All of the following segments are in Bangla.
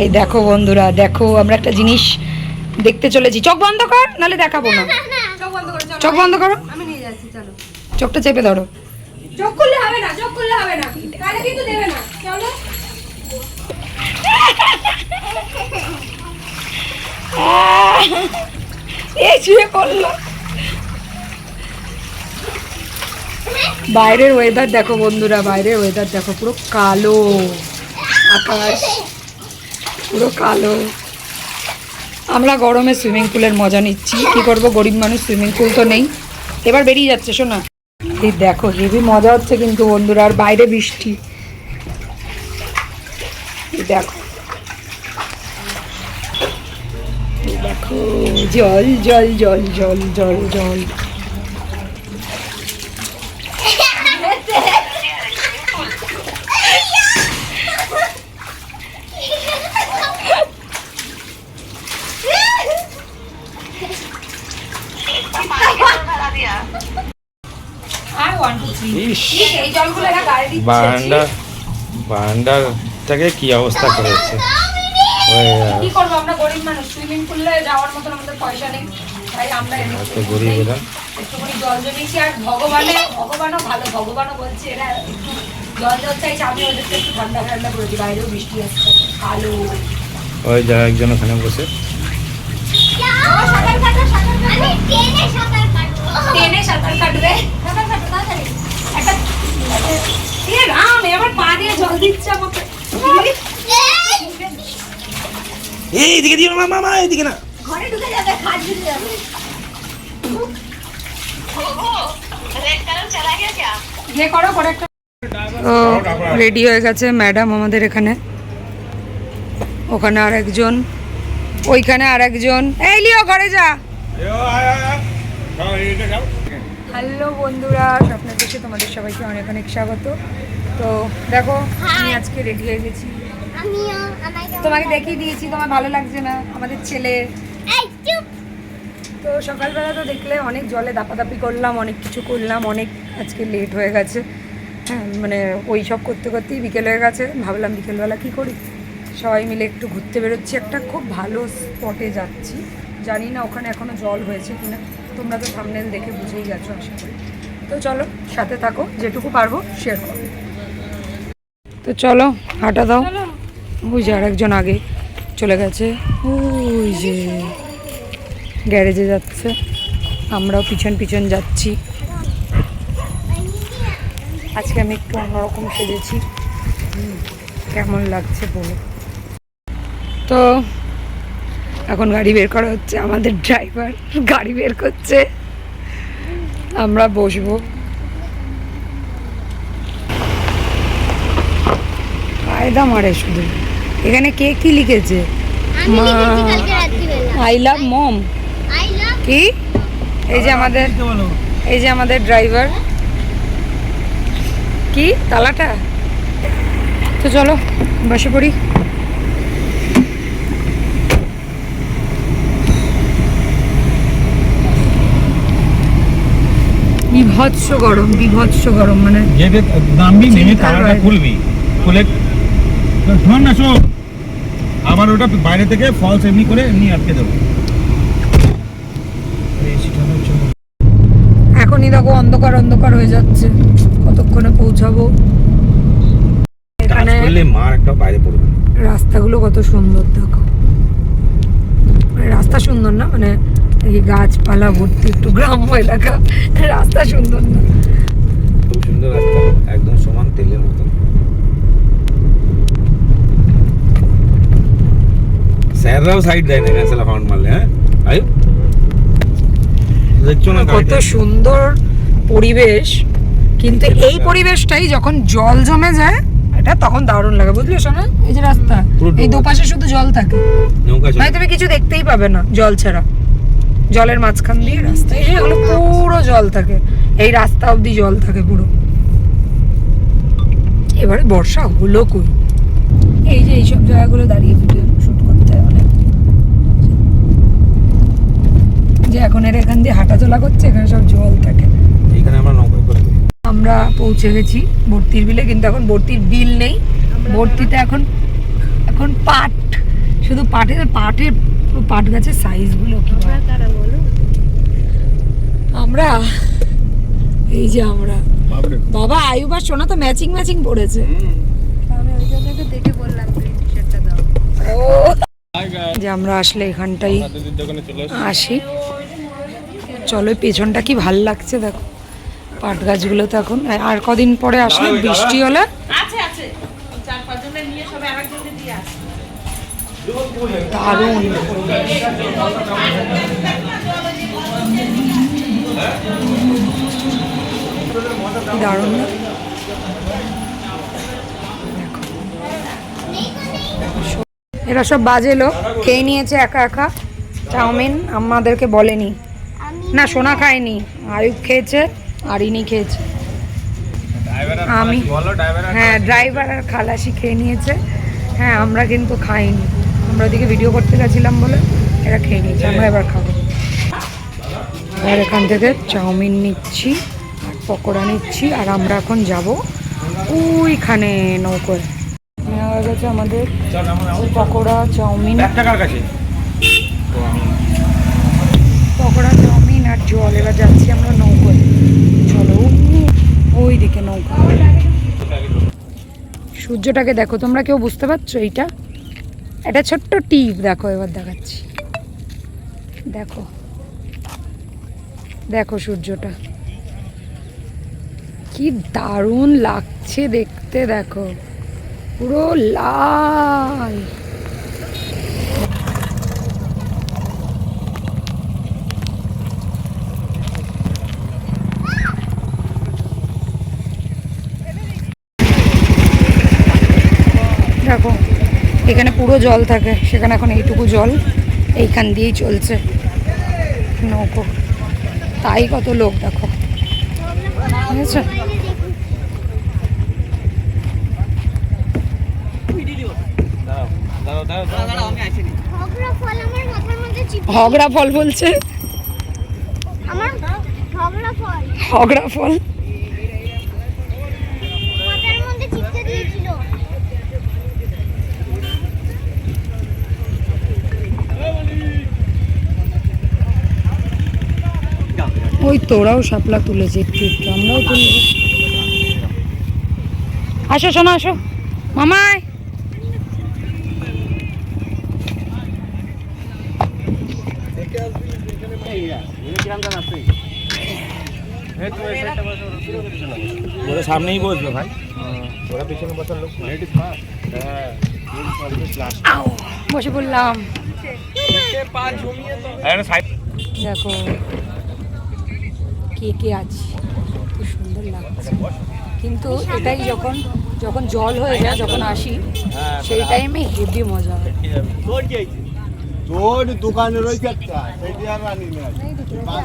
এই দেখো বন্ধুরা, দেখো আমরা একটা জিনিস দেখতে চলেছি। চোখ বন্ধ কর, নাহলে দেখাবো না। চোখ বন্ধ করো, আমি নিয়ে যাচ্ছি, চলো। চোখটা চেপে ধরো। চোখ খুললে হবে না, চোখ খুললে হবে না, তাহলে কিন্তু দেবে না। চলো। এই শুয়ে পড়লো। বাইরের ওয়েদার দেখো বন্ধুরা, বাইরের ওয়েদার দেখো, পুরো কালো আকাশ, পুরো কালো। আমরা গরমে সুইমিং পুলের মজা নিচ্ছি, কি করব, গরিব মানুষ, সুইমিং পুল তো নেই। এবার বেরিয়ে যাচ্ছে শোনা। এই দেখো হেভি মজা হচ্ছে কিন্তু বন্ধুরা, আর বাইরে বৃষ্টি। দেখো দেখো জল জল জল জল জল জল। বারান্দাটাকে কি অবস্থা করেছে। কি করবো, আমরা গরিব মানুষ, সুইমিং পুলে যাওয়ার মতন আমাদের পয়সা নেই, তাই আমরা গরিব এলাম, একটুখানি জল জমিয়েছি। আর ভগবানও ভালো, ভগবানও বলছে এরা একটু জল জল চাইছে, আমি ওদেরকে একটু ঠান্ডা ঠান্ডা করেছি। বাইরেও বৃষ্টি আসছে, আলো। ওই যা একজন ওখানে বসে টেনে সাঁতার কাটবে। আমার পা দিয়ে জল দিচ্ছে আমাকে। এইদিকে দিও না মামা, এইদিকে না, ঘরে ঢুকে যাবে, খাট ঢুকে যাবে। রেডি হয়ে গেছে ম্যাডাম আমাদের এখানে, ওখানে আর একজন, ওইখানে আর একজন। এই লিও ঘরে যা। হ্যালো বন্ধুরা, স্বপ্নের দেশে তোমাদের সবাইকে অনেক অনেক স্বাগত। তো দেখো আমি আজকে রেডি হয়ে গেছি, তোমাকে দেখিয়ে দিয়েছি, তোমার ভালো লাগছে না, আমাদের ছেলে। তো সকালবেলা তো দেখলে অনেক জলে দাপাদাপি করলাম, অনেক কিছু করলাম, অনেক আজকে লেট হয়ে গেছে। হ্যাঁ মানে ওই সব করতে করতেই বিকেল হয়ে গেছে। ভাবলাম বিকেলবেলা কী করি, সবাই মিলে একটু ঘুরতে বেরোচ্ছি, একটা খুব ভালো স্পটে যাচ্ছি। জানি না ওখানে এখনও জল হয়েছে কিনা, তোমরা তো থাম্বনেল দেখে বুঝেই গেছো আশা করি। তো চলো সাথে থাকো, যেটুকু পারবো শেয়ার করো। তো চলো হাঁটা দাও। ওই যে আর একজন আগে চলে গেছে, ওই যে গ্যারেজে যাচ্ছে, আমরাও পিছন পিছন যাচ্ছি। আজকে আমি একটু অন্যরকম সেজেছি, কেমন লাগছে বলো। তো এখন গাড়ি বের করা হচ্ছে, আমাদের ড্রাইভার গাড়ি বের করছে, আমরা বসবো। কায়দা মারে শুধু। এখানে কে কি লিখেছে, আই লাভ মম। কি এই যে আমাদের ড্রাইভার, কি তালাটা। তো চলো বসে পড়ি। বিভৎস গরম, বিভৎস গরম, মানে নামবি, নেমে তালাটা খুলবি, খুলে শোন না, শোন আমার ওটা বাইরে থেকে ফলস এমনি করে এমনি আটকে দেবো। এখনই দেখো অন্ধকার অন্ধকার হয়ে যাচ্ছে, কতক্ষণে পৌঁছাবো। এখানে মার একটা বাইরে পড়বে। রাস্তাগুলো কত সুন্দর দেখো, রাস্তা সুন্দর না, মানে এই গাছপালা ভর্তি, একটু গ্রাম্য এলাকা, রাস্তা সুন্দর না, খুব সুন্দর রাস্তা, একদম সমান তেলের মতো। স্যাররাও সাইড দেয় না, আসলে ফাউন্ড মারলে। হ্যাঁ আয়ু দেখছো না কত সুন্দর পরিবেশ, কিন্তু এই পরিবেশটাই যখন জল জমে যায় এটা তখন দারুণ লাগে, বুঝলি শোনা। এই যে রাস্তা, এই দুপাশে শুধু জল থাকে, মানে তুমি কিছু দেখতেই পাবে না জল ছাড়া, জলের মাঝখান দিয়ে রাস্তা, এই যে পুরো জল থাকে, এই রাস্তা অবধি জল থাকে পুরো। এবারে বর্ষা হলো কই, এই যে এইসব জায়গাগুলো দাঁড়িয়ে ভিডিও শুট করতে হয় অনেক, যে এখন এর এখান দিয়ে হাঁটা চলা করছে, এখানে সব জল থাকে। এখানে আমরা নৌকা করে আমরা পৌঁছে গেছি ভর্তির বিলে, কিন্তু এখন ভর্তির বিল নেই, ভর্তিতে এখন পাট শুধু পাটের পাট গাছের সাইজগুলো কি আমরা এই যে আমরা বাবা আয়ুব আর সোনা তো ম্যাচিং পড়েছে। আমি ওই জন্য তো দেখে বললাম গ্রিন টি-শার্টটা দাও। ও যে আমরা আসলে এখানটাই আসি। চলো পেছনটা কি ভাল লাগছে দেখো, পাট গাছগুলো তো এখন আর কদিন পরে আসলে বৃষ্টি হলে দারুণ। দারুণ না? এরা সব বাজে লোক, খেয়ে নিয়েছে একা একা চাউমিন, আমাদেরকে বলেনি। না সোনা খায়নি, আয়ুব খেয়েছে আর ইনি খেয়েছে। আমি হ্যাঁ ড্রাইভার আর খালাসি খেয়ে নিয়েছে। হ্যাঁ আমরা কিন্তু খাইনি, আমরা ওদিকে ভিডিও করতে গেছিলাম বলে এরা খেয়ে নিয়েছে, আমরা এবার খাবো। আর এখান থেকে চাউমিন নিচ্ছি আর পকোড়া নিচ্ছি, আর আমরা এখন যাব ওইখানে নৌকোয়। নেওয়া হয়ে গেছে আমাদের পকোড়া চাউমিন, পকোড়া চাউমিন আর জল। এবার যাচ্ছি আমরা নৌকোয়, চলো ওই দিকে নৌকা। সূর্যটাকে দেখো তোমরা, কেউ বুঝতে পারছো? এইটা এটা ছোট্ট টিপ দেখো, এবার দেখাচ্ছি, দেখো দেখো সূর্যটা কি দারুণ লাগছে দেখতে, দেখো পুরো লাল। দেখো এখানে পুরো জল থাকে, সেখানে এখন এইটুকু জল, এইখান দিয়েই চলছে নৌকো, তাই কত লোক দেখো, বুঝেছো? হগড়া ফল বলছে, হগড়া ফল। ওই তোরাও শাপলা তুলেছে একটু একটু, আমরাও তুলব। আসো শোনো, আসো মামাই। সামনেই বসবে ভাই, ওরা পিছনে বসার লোক বসে পড়লাম। দেখো কে কে আছে, খুব সুন্দর লাগছে। কিন্তু এটাই যখন যখন জল হয়ে যায়, যখন আসি সেই টাইমে হেভি মজা হয়।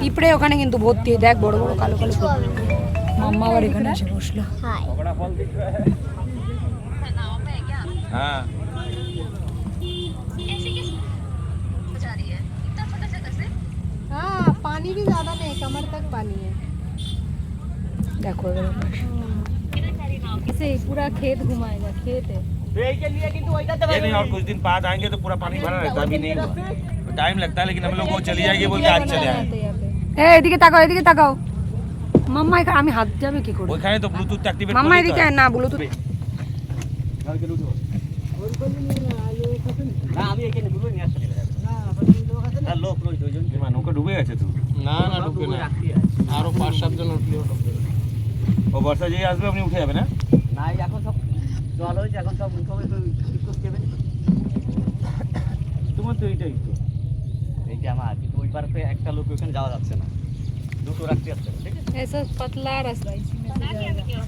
পিঁপড়ে ওখানে কিন্তু ভর্তি, দেখ বড় বড় কালো কালো পিঁপড়ে। মাম্মা আবার এখানে এসে বসলো। হ্যাঁ हाँ पानी भी ज्यादा नहीं, कमर तक पानी है। देखो इसे पूरा खेत घुमाएगा, खेत है। ये नहीं, और कुछ दिन बाद आएंगे तो पूरा पानी भरा रहता है, अभी नहीं हुआ, टाइम लगता है, लेकिन हम लोग वो चली जाएगी बोल के आज चले आए। এদিকে তাকাও, এদিকে তাকাও মাম্মা। এখানে আমি হাত যাবে কি করে? ওখানে তো ব্লুটুথ অ্যাক্টিভেট মাম্মা এদিকে না, ব্লুটুথ না, আমি এখানে ব্লুটুথ নিয়ে আসছি না, লোক রইছে ওইজন কি নৌকা ডুবে গেছে তো? না না ডুবে না, আরো 5-7 জন উঠলেও ডুবে। ও বর্ষা যেই আসবে আপনি উঠে যাবে না? না এখন সব জল হয়েছে, এখন সব উঠবে তো বিদ্যুৎ দেবে। তোমার তো এইটাই তো, এইটা আমার, কিন্তু ওই পারে একটা লোক ওখানে যাওয়া যাচ্ছে না, দুটো রাখতে যাচ্ছে, ঠিক আছে? ऐसा पतला रास्ता इसमें से जाएगा।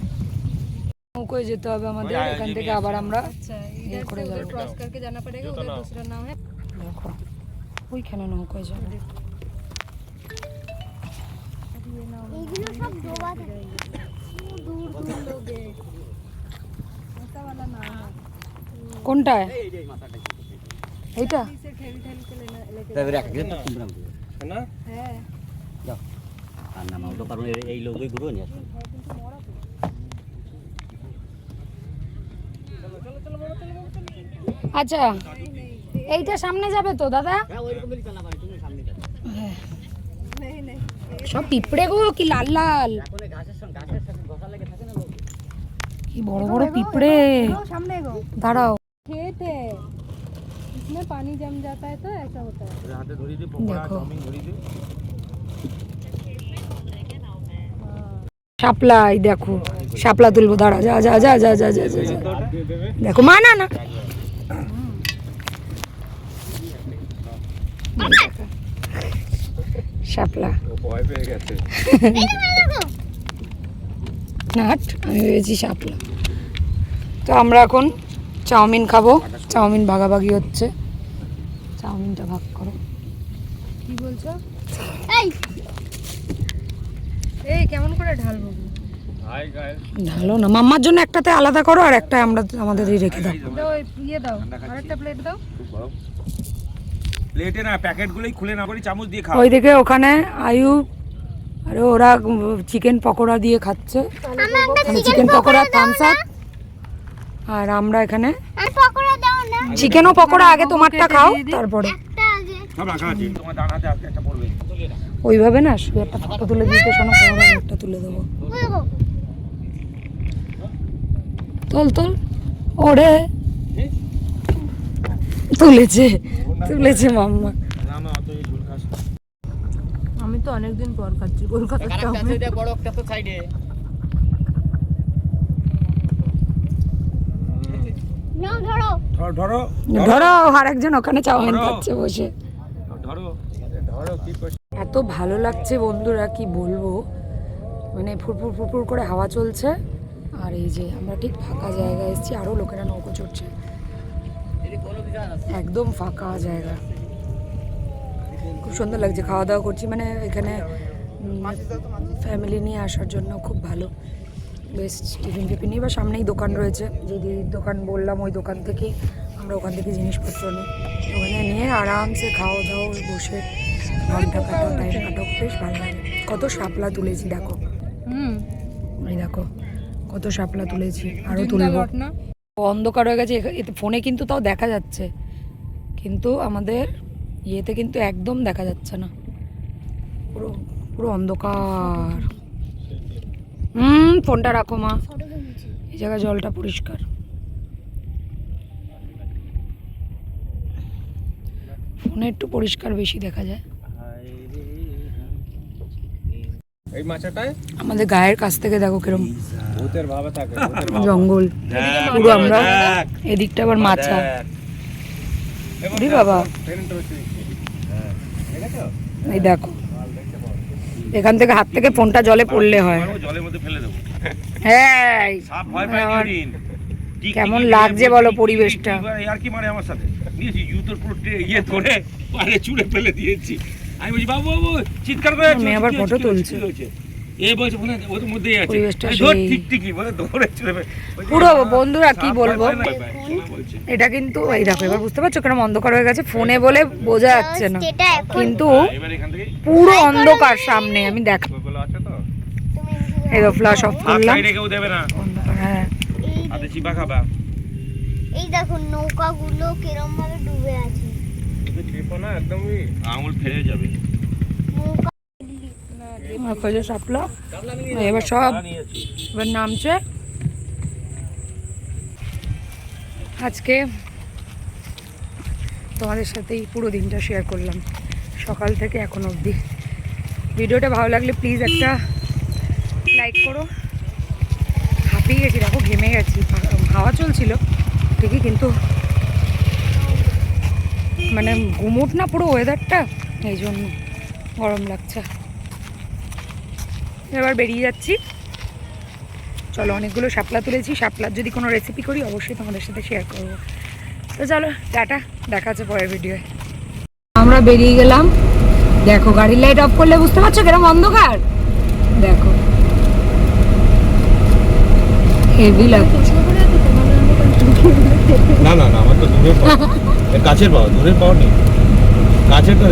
নৌকোয় যেতে হবে আমাদের, এখান থেকে আবার আমরা अच्छा ये इधर करे से उधर जाओ। क्रॉस करके जाना पड़ेगा, उधर दूसरा नाव है। দেখো ওইখানে নৌকোয় যাবে। এগুলো সব ডোবা থাকে, দূর দূর লোগে ऐसा वाला नाव है। কোনটায়? এইটা इसे ठेली ठेली के लेना लेके তবে রাখ দিন না তোমরা না है। যাও, আর নাম তো পারো এই লোকই ঘুরে নিয়ে আসুন। আচ্ছা नहीं नहीं এইটা সামনে যাবে তো দাদা? সব পিঁপড়ে গো, কি লাল লাল, কি বড় বড় পিঁপড়ে। দাঁড়াও, खेत है इसमें पानी जम जाता है तो ऐसा होता है। দেখো শাপলাই, দেখো শাপলা তুলবো, দাঁড়া, যা যা যা যা যা যা যা যা। দেখো মা, না না শাপলা না, আমি ভেবেছি শাপলা। তো আমরা এখন চাউমিন খাবো, চাউমিন ভাগাভাগি হচ্ছে, চাউমিনটা ভাগ করো। কি বলছো? এই কেমন করে ঢালবো? ঢালো না, মাম্মার জন্য একটাতে আলাদা করো আর একটা আমরা আমাদেরই রেখে দাও। দাও ইয়ে দাও, আরেকটা প্লেট দাও। প্লেটে না, প্যাকেটগুলোই খুলে না করি চামচ দিয়ে খাও। ওইদিকে ওখানে আয়ু আরে ওরা চিকেন পকোড়া দিয়ে খাচ্ছে, চিকেন পকোড়া, থামস আপ। আর আমরা এখানে চিকেনও পকোড়া, আগে তোমারটা খাও তারপরে। সব রাখা আছে, তোমার ডান হাতে আজকে একটা পড়বে। ওইভাবে না, শুধু একটা ফটো তুলে দিতে শোনো, পরে একটা তুলে দেবো। তোল তোল, ওরে তুলেছে তুলেছে মাম্মা। আমি তো অনেকদিন পর খাচ্ছি কলকাতার চাউমিন। বড় একটা তো সাইডে ধরো ধরো ধরো, আর একজন ওখানে চাউমিন খাচ্ছে বসে। ধরো ধরো, কি করছিস? এত ভালো লাগছে বন্ধুরা, কি বলবো, মানে ফুরফুর ফুরফুর করে হাওয়া চলছে। আর এই যে আমরা ঠিক ফাঁকা জায়গায় এসেছি, আরও লোকেরা নৌকো চড়ছে, একদম ফাঁকা জায়গা, খুব সুন্দর লাগছে। খাওয়া দাওয়া করছি, মানে এখানে ফ্যামিলি নিয়ে আসার জন্য খুব ভালো, বেশ টিফিন টিফিন নিই, বা সামনেই দোকান রয়েছে, যদি দোকান বললাম ওই দোকান থেকেই আমরা ওখান থেকে জিনিসপত্র নিই, ওখানে নিয়ে আরামসে খাওয়া দাওয়া বসে ঘন্টা কাটাও, টাইম কাটাও, বেশ ভালো লাগে। কত শাপলা তুলেছি দেখো, এই দেখো কত শাপলা তুলেছি, আরও তুলবো। অন্ধকার হয়ে গেছে এতে, ফোনে কিন্তু তাও দেখা যাচ্ছে, কিন্তু আমাদের ইয়েতে কিন্তু একদম দেখা যাচ্ছে না, পুরো পুরো অন্ধকার। ফোনটা রাখো মা, এই জায়গায় জলটা পরিষ্কার। ফোনে একটু পরিষ্কার বেশি দেখা যায়। এই মাছটায় আমাদের গায়ের কাছ থেকে দেখো কিরম ভূতের ভাবে থাকে, জঙ্গল, পুরো আমরা এদিকটা আবার মাছা। ওরে বাবা, এই দেখো এখান থেকে হাত থেকে ফোনটা জলে পড়লে হয়। জলের মধ্যে ফেলে দেবো। হ্যাঁ, সাপ ভয় পায় না দিন। কেমন লাগছে বলো পরিবেশটা। আর কি মারে আমার সাথে নিয়েছি, জুতোর পুরো ইয়ে ধরে পারে চুড়ে ফেলে দিয়েছি। আমি বলছি বাবু বাবু, চিৎকার করে আমি আবার ফটো তুলছি, এই বলছে ওখানে ওর মধ্যেই আছে, পরিবেশটা ধর সেই। ঠিক ঠিকই বলে ধরে চুড়ে ফেলে। পুরো বন্ধুরা কি বলবো, এটা কিন্তু এই দেখো এবার বুঝতে পারছো কেন অন্ধকার হয়ে গেছে, ফোনে বলে বোঝা যাচ্ছে না, কিন্তু এবার এখান থেকে পুরো অন্ধকার সামনে। আমি দেখো ওগুলো আছে তো, এই তো ফ্ল্যাশ অফ করলাম, সাইডে কেউ দেবে না, অন্ধকার। হ্যাঁ, হাতে চিপা খাবা। এই দেখো নৌকাগুলো কিরম ভাবে ডুবে আছে, চেপো না, একদমই আঙুল ফেলে যাবে। খোঁজো শাপলা, এবার সব এবার নামছে। আজকে তোমাদের সাথেই পুরো দিনটা শেয়ার করলাম, সকাল থেকে এখন অবধি। ভিডিওটা ভালো লাগলে প্লিজ একটা লাইক করো। হাঁপিয়ে গেছি দেখো, ঘেমে গেছি, হাওয়া চলছিল ঠিকই, কিন্তু মানে গুমোট না পুরো ওয়েদারটা, এই জন্য গরম লাগছে। এবার বেরিয়ে যাচ্ছি, চলো অনেকগুলো শাপলা তুলেছি, শাপলার যদি কোনো রেসিপি করি অবশ্যই তোমাদের সাথে শেয়ার করবো। তো চলো টাটা, দেখা হচ্ছে পরের ভিডিওয়ে। আমরা বেরিয়ে গেলাম, দেখো গাড়ির লাইট অফ করলে বুঝতে পারছো কিরম অন্ধকার, দেখো হেভি লাগছে। না না না, আমার তো দূরের পাওয়া, কাছের পাওয়া, দূরের পাওয়া নেই, কাছের তো